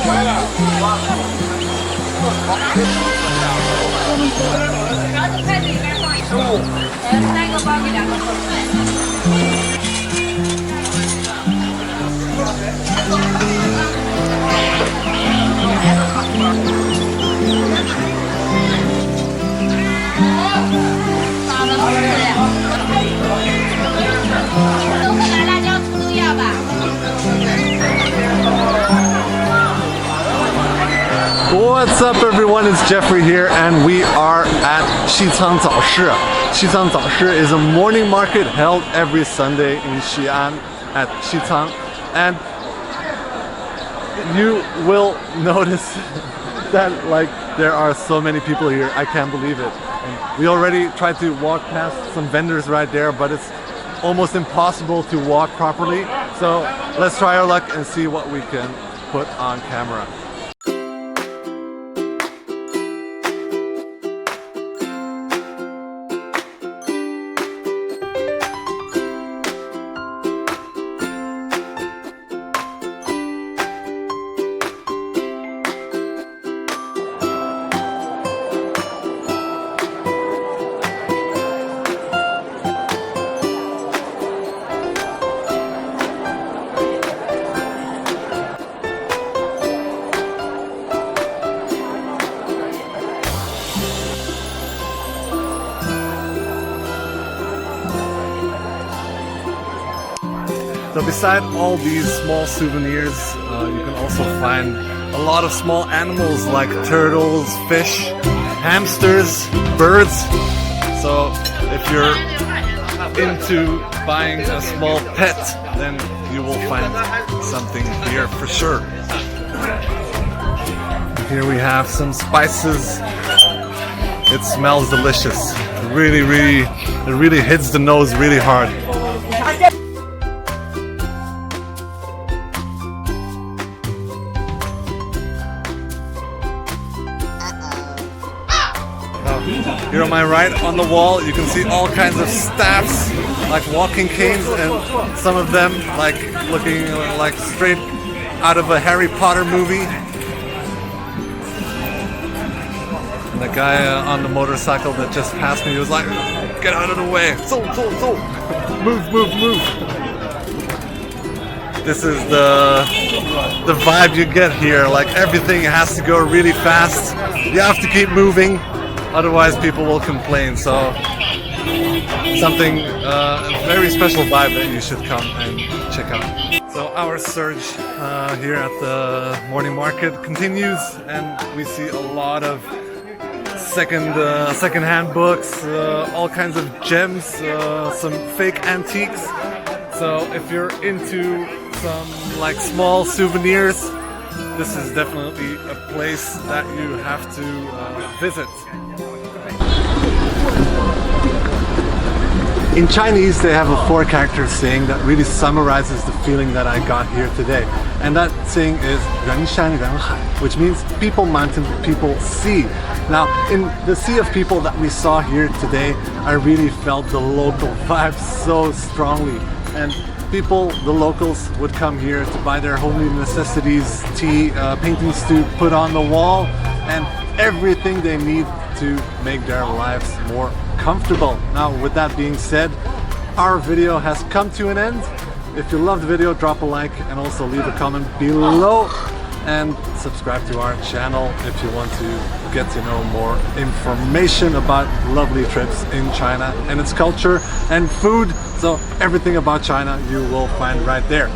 然后就开始里面放一15，3个包给2个口味。好的，都会来辣椒醋都要吧。 What's up everyone, it's Jeffrey here and we are at Xicang Market. Is a morning market held every Sunday in Xi'an at Xicang, and you will notice that like there are so many people here. I can't believe it. And we already tried to walk past some vendors right there, but it's almost impossible to walk properly. So let's try our luck and see what we can put on camera. So beside all these small souvenirs, you can also find a lot of small animals like turtles, fish, hamsters, birds. So if you're into buying a small pet, then you will find something here for sure. Here we have some spices. It smells delicious. It really hits the nose really hard. Here on my right on the wall you can see all kinds of staffs like walking canes, and some of them like looking like straight out of a Harry Potter movie. And the guy on the motorcycle that just passed me was like, get out of the way, so, move. This is the vibe you get here, like everything has to go really fast, you have to keep moving. Otherwise people will complain, so something, a very special vibe that you should come and check out. So our search here at the morning market continues, and we see a lot of second-hand books, all kinds of gems, some fake antiques. So if you're into some like small souvenirs, this is definitely a place that you have to visit. In Chinese, they have a 4-character saying that really summarizes the feeling that I got here today. And that saying is 人山人海, which means people mountain, people sea. Now, in the sea of people that we saw here today, I really felt the local vibe so strongly. And people, the locals, would come here to buy their homely necessities, tea, paintings to put on the wall, and everything they need to make their lives more comfortable. Now, with that being said, our video has come to an end. If you loved the video, drop a like and also leave a comment below, and subscribe to our channel if you want to get to know more information about lovely trips in China and its culture and food. So everything about China you will find right there.